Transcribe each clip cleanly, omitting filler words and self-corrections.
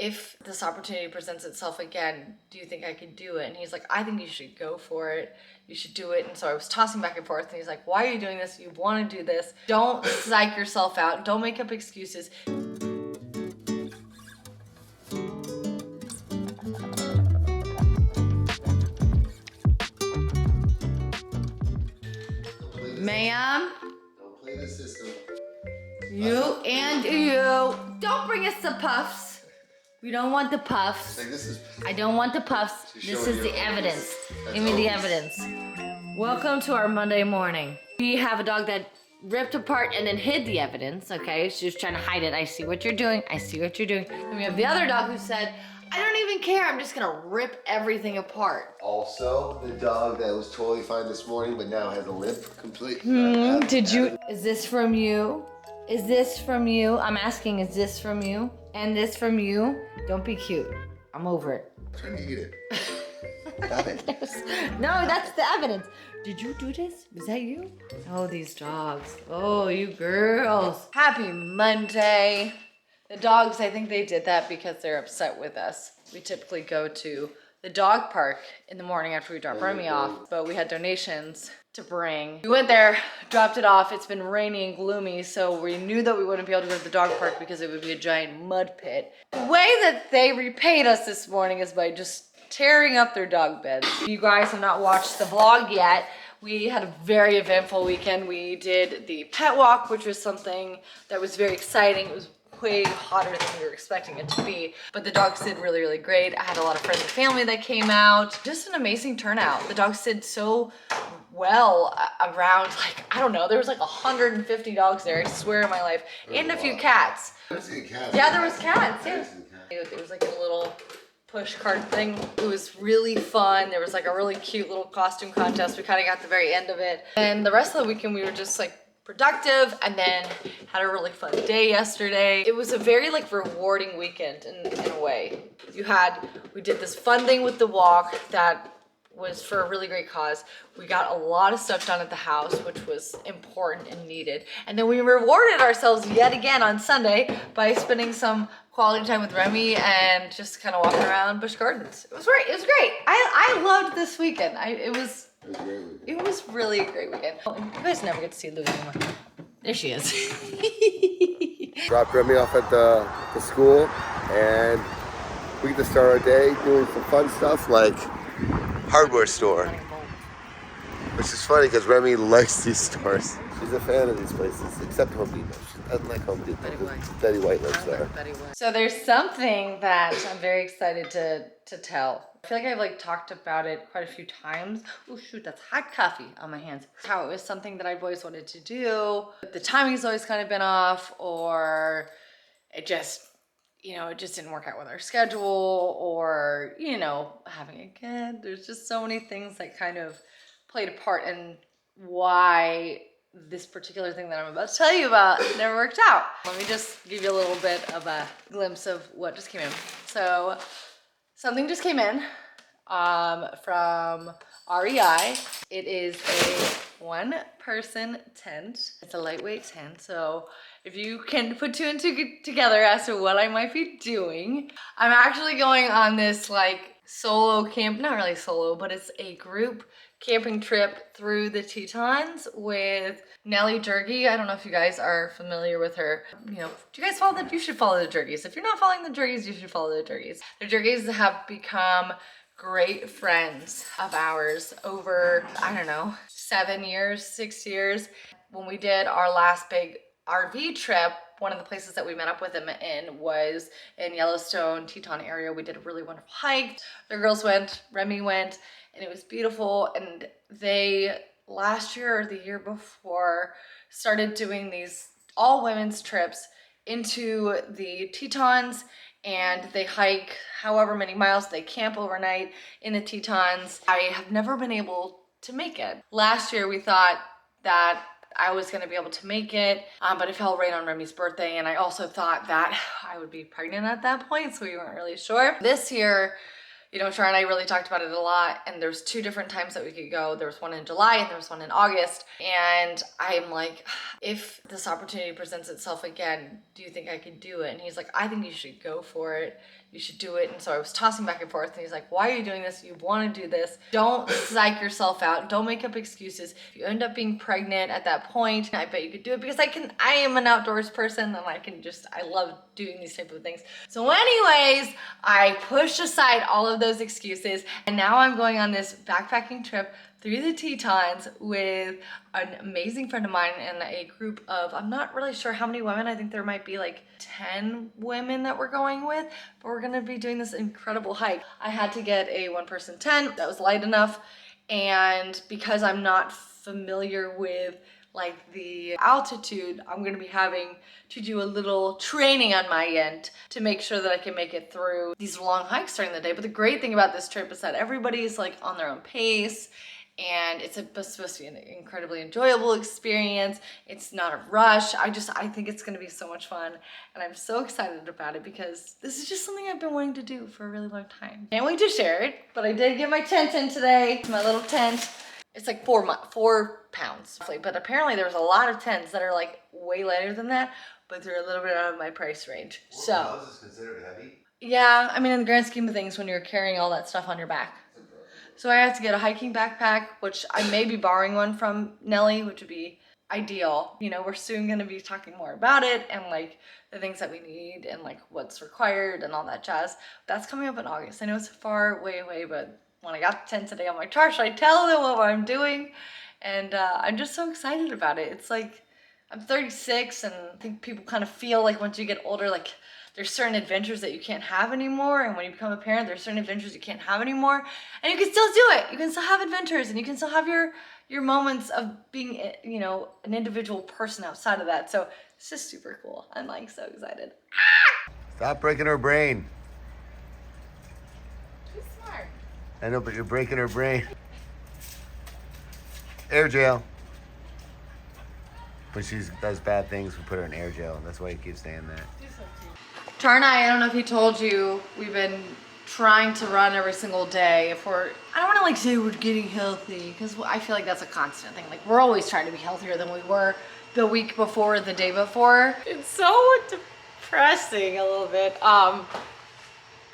if this opportunity presents itself again, do you think I could do it? And he's like, I think you should go for it. You should do it. And so I was tossing back and forth, and he's like, why are you doing this? You want to do this. Don't psych yourself out. Don't make up excuses. Ma'am? Don't play the system. You and you. Don't bring us the puffs. We don't want the puffs. I don't want the puffs. This is the evidence. Give me the evidence. Welcome to our Monday morning. We have a dog that ripped apart and then hid the evidence, okay? She was trying to hide it. I see what you're doing. I see what you're doing. And we have the other dog who said, I don't even care. I'm just gonna rip everything apart. Also, the dog that was totally fine this morning, but now has a limp completely. Did you? Is this from you? Is this from you? I'm asking, is this from you? And this from you? Don't be cute. I'm over it. I'm trying to eat it. Stop it. No, that's the evidence. Did you do this? Was that you? Oh, these dogs. Oh, you girls. Happy Monday. The dogs, I think they did that because they're upset with us. We typically go to the dog park in the morning after we drop Remy off, but we had donations to bring. We went there, dropped it off. It's been rainy and gloomy, so we knew that we wouldn't be able to go to the dog park because it would be a giant mud pit. The way that they repaid us this morning is by just tearing up their dog beds. If you guys have not watched the vlog yet, we had a very eventful weekend. We did the pet walk, which was something that was very exciting. It was way hotter than we were expecting it to be, but the dogs did really, really great. I had a lot of friends and family that came out. Just an amazing turnout. The dogs did so well around, like, I don't know, there was like 150 dogs there, I swear in my life, and a few cats. Yeah, there was cats, yeah. It was like a little push cart thing. It was really fun. There was like a really cute little costume contest. We kind of got the very end of it. And the rest of the weekend we were just like productive, and then had a really fun day yesterday. It was a very like rewarding weekend in a way. We did this fun thing with the walk that was for a really great cause. We got a lot of stuff done at the house, which was important and needed. And then we rewarded ourselves yet again on Sunday by spending some quality time with Remy and just kind of walking around Busch Gardens. It was great. It was great. I loved this weekend. It was really a great weekend. You guys never get to see Louie anymore. There she is. Dropped Remy off at the school, and we get to start our day doing some fun stuff like hardware store. Which is funny because Remy likes these stores. She's a fan of these places, except Home Depot. She doesn't like Home Depot. Betty White lives there. So there's something that I'm very excited to tell. I feel like I've like talked about it quite a few times. Oh shoot, that's hot coffee on my hands. How it was something that I've always wanted to do, but the timing's always kind of been off, or it just, it just didn't work out with our schedule, or, having a kid. There's just so many things that kind of played a part in why this particular thing that I'm about to tell you about never worked out. Let me just give you a little bit of a glimpse of what just came in. So something just came in from REI. It is a one-person tent. It's a lightweight tent, so if you can put two and two together as to what I might be doing, I'm actually going on this like solo camp, not really solo, but it's a group camping trip through the Tetons with Nellie Jergy. I don't know if you guys are familiar with her. Do you guys follow you should follow the Jergys. If you're not following the Jergys, you should follow the Jergys. The Jergys have become great friends of ours over, I don't know, 7 years, 6 years. When we did our last big RV trip, one of the places that we met up with them in was in Yellowstone, Teton area. We did a really wonderful hike. The girls went, Remy went, and it was beautiful. And they, last year or the year before, started doing these all women's trips into the Tetons, and they hike however many miles, they camp overnight in the Tetons. I have never been able to make it. Last year we thought that I was gonna be able to make it, but it fell right on Remy's birthday, and I also thought that I would be pregnant at that point, so we weren't really sure. This year, Char and I really talked about it a lot, and there's 2 different times that we could go. There was one in July and there was one in August, and I'm like, if this opportunity presents itself again, do you think I could do it? And he's like, I think you should go for it. you should do it. And so I was tossing back and forth, and he's like, why are you doing this? You want to do this. Don't psych yourself out. Don't make up excuses. If you end up being pregnant at that point, I bet you could do it, because I am an outdoors person, and I love doing these type of things. So anyways, I pushed aside all of those excuses, and now I'm going on this backpacking trip through the Tetons with an amazing friend of mine and a group of, I'm not really sure how many women. I think there might be like 10 women that we're going with, but we're gonna be doing this incredible hike. I had to get a one-person tent that was light enough, and because I'm not familiar with like the altitude, I'm gonna be having to do a little training on my end to make sure that I can make it through these long hikes during the day. But the great thing about this trip is that everybody's like on their own pace, and it's supposed to be an incredibly enjoyable experience. It's not a rush. I think it's gonna be so much fun, and I'm so excited about it because this is just something I've been wanting to do for a really long time. Can't wait to share it, but I did get my tent in today, my little tent. It's like 4 pounds, but apparently there's a lot of tents that are like way lighter than that, but they're a little bit out of my price range. 4 pounds is considered heavy? Yeah, I mean, in the grand scheme of things, when you're carrying all that stuff on your back. So I had to get a hiking backpack, which I may be borrowing one from Nellie, which would be ideal. You know, we're soon going to be talking more about it and like the things that we need and like what's required and all that jazz. That's coming up in August. I know it's far way away, but when I got the tent today on my charge, I tell them what I'm doing, and I'm just so excited about it. It's like, I'm 36, and I think people kind of feel like once you get older, like there's certain adventures that you can't have anymore, and when you become a parent, there's certain adventures you can't have anymore, and you can still do it. You can still have adventures, and you can still have your moments of being, you know, an individual person outside of that. So it's just super cool. I'm like so excited. Stop breaking her brain. She's smart. I know, but you're breaking her brain. Air jail. When she does bad things, we put her in air jail. That's why you keep saying that. Char and I don't know if he told you, we've been trying to run every single day. I don't want to like say we're getting healthy, because I feel like that's a constant thing. Like, we're always trying to be healthier than we were the week before, the day before. It's so depressing a little bit.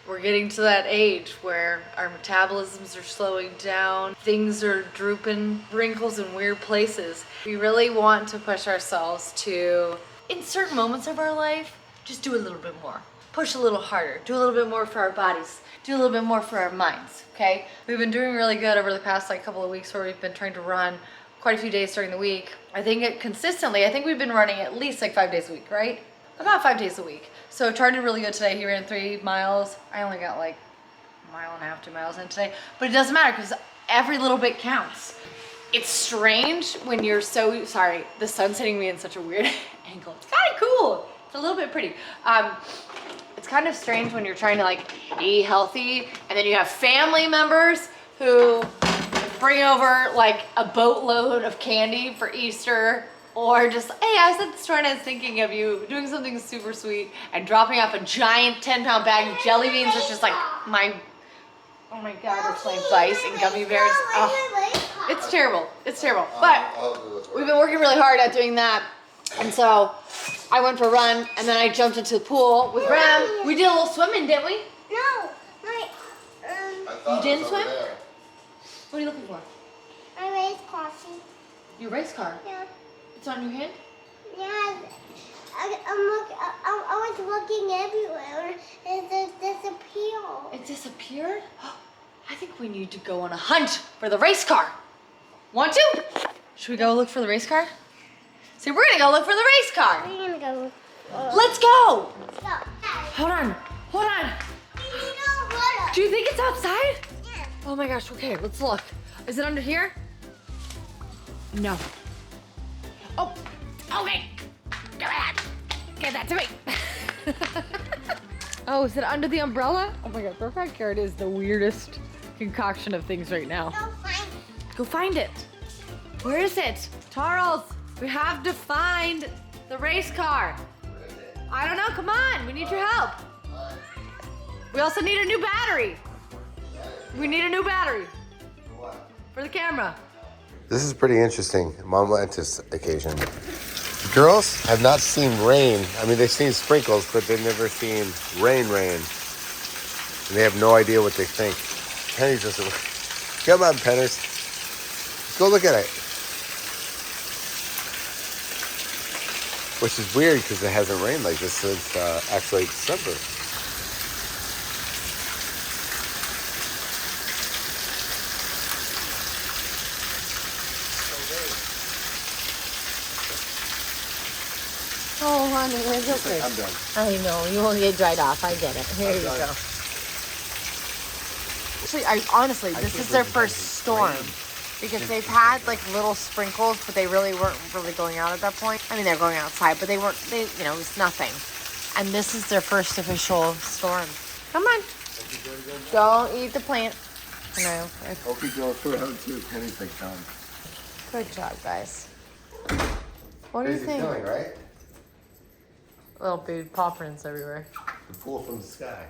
We're getting to that age where our metabolisms are slowing down, things are drooping, wrinkles in weird places. We really want to push ourselves to, in certain moments of our life, just do a little bit more. Push a little harder, do a little bit more for our bodies, do a little bit more for our minds, okay? We've been doing really good over the past like couple of weeks where we've been trying to run quite a few days during the week. I think we've been running at least like 5 days a week, right? About 5 days a week. So Char did really good today. He ran 3 miles. I only got like 1.5 miles, 2 miles in today, but it doesn't matter because every little bit counts. It's strange when you're so, sorry, the sun's hitting me in such a weird angle. It's kind of cool. It's a little bit pretty. It's kind of strange when you're trying to like be healthy, and then you have family members who bring over like a boatload of candy for Easter, or just, hey, I was at the store and I was thinking of you doing something super sweet and dropping off a giant 10-pound bag of jelly beans, which is like my, oh my God, it's like Vice and gummy bears. Oh, it's terrible. It's terrible. But we've been working really hard at doing that. And so I went for a run, and then I jumped into the pool with Rem. We did a little swimming, didn't we? No. You didn't swim? What are you looking for? A race car. Your race car? Yeah. It's on your hand? Yeah. I was looking everywhere. It disappeared. It disappeared? I think we need to go on a hunt for the race car. Want to? Should we go look for the race car? See, we're gonna go look for the race car. We're gonna go. Let's go. Stop. Hold on. Hold on. Do you think it's outside? Yeah. Oh my gosh, okay, let's look. Is it under here? No. Oh, okay. Give that. Give that to me. Oh, is it under the umbrella? Oh my God, their backyard is the weirdest concoction of things right now. Go find it. Go find it. Where is it? Charles, we have to find the race car. I don't know, come on, we need your help. We also need a new battery. We need a new battery. For the camera. This is pretty interesting, momentous occasion. Girls have not seen rain. I mean, they've seen sprinkles, but they've never seen rain. and they have no idea what they think. Penny's just, come on, Penners. Let's go look at it. Which is weird because it hasn't rained like this since actually December. Oh, honey, it's okay. I'm done. I know, you won't get dried off. I get it. Here you go. Actually, honestly, this is their first storm. Because they've had like little sprinkles, but they really weren't really going out at that point. I mean, they're going outside, but they weren't, you know, it was nothing. And this is their first official storm. Come on. Don't eat the plant. No. Hope you go around too. Penny's like, come. Good job, guys. What do you Crazy think? feeling, right? Little baby paw prints everywhere. The pool from the sky.